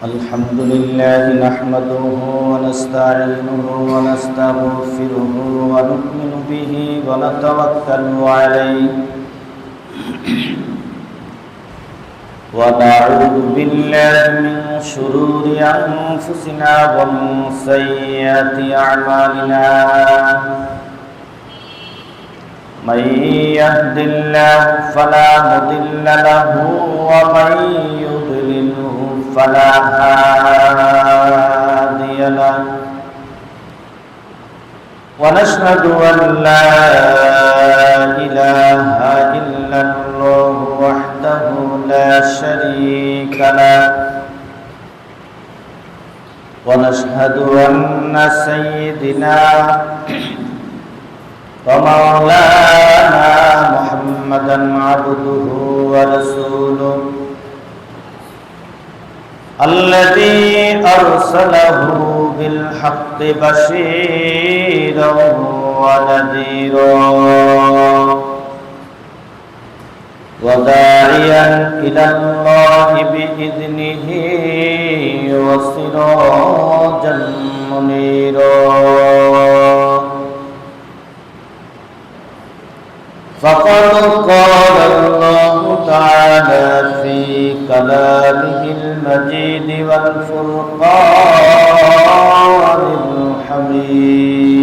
الحمد لله نحمده ونستعينه ونستغفره ونؤمن به ونتوكل عليه ونعوذ بالله من شرور أنفسنا ومن سيئات أعمالنا من يهد الله فلا مضل له ومن يضلله فلا هادي له ونشهد أن لا إله إلا الله وحده لا شريك له ونشهد أن سيدنا ومولانا محمدا عبده ورسوله الذي أرسله بالحق بشيرا ونذيرا وداعيا إلى الله بإذنه وسراجا منيرا فقد قال الله تعالى في كلامه المجيد والفرقان الحميد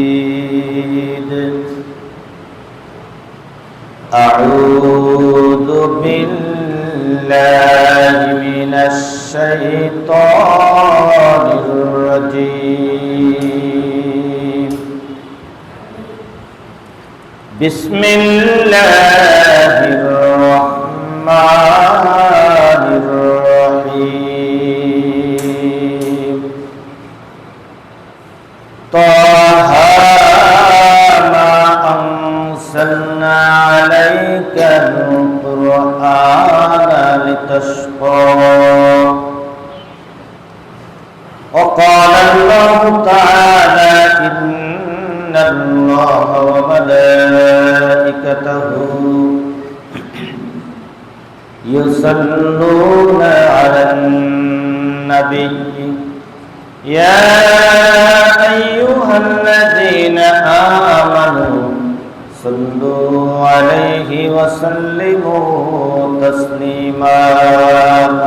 أعوذ بالله من الشيطان الرجيم بسم الله الرحمن الرحيم طه ما أنزلنا عليك القرآن لتشقى وقال الله تعالى إن الله وملائكته يصلون على النبي يا أيها الذين آمنوا صلوا عليه وسلموا تسليما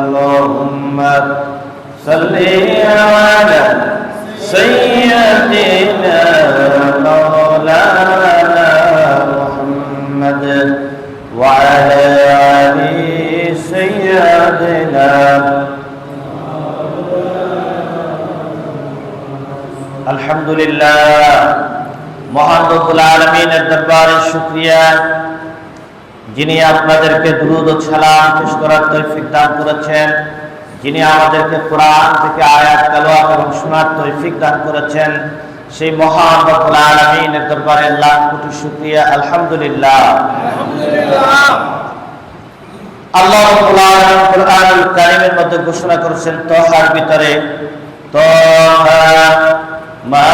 اللهم صل على سيدنا مولانا محمد وعلى آل سيدنا আলহামদুলিল্লাহ মহান রব্বুল আলামিনের দরবারে শুকরিয়া যিনি আপনাদেরকে দুরূদ ও সালাম পেশ করার তৌফিক দান করেছেন, যিনি আমাদেরকে কোরআন থেকে আয়াত তেলাওয়াত এবং শোনার তৌফিক দান করেছেন, সেই মহান রব্বুল আলামিনের দরবারে লাখ কোটি শুকরিয়া। আলহামদুলিল্লাহ। আল্লাহ রাব্বুল আলামিন কোরআনুল কারীমের মধ্যে ঘোষণা করেছেন তহার ভিতরে তহা মা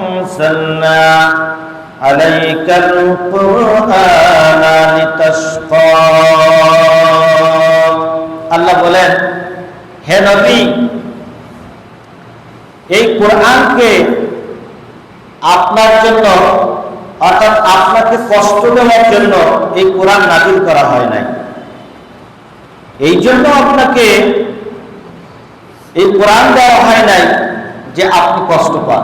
আনসালনা আলাইকাল কুরআনা লিতাশকা। আল্লাহ বলেন, হে নবী, এই কোরআনকে আপনার জন্য অর্থাৎ আপনাকে কষ্ট দেওয়ার জন্য এই কোরআন নাযিল করা হয় নাই। এই জন্য আপনাকে এই কোরআন দেওয়া হয় নাই যে আপনি কষ্ট পান।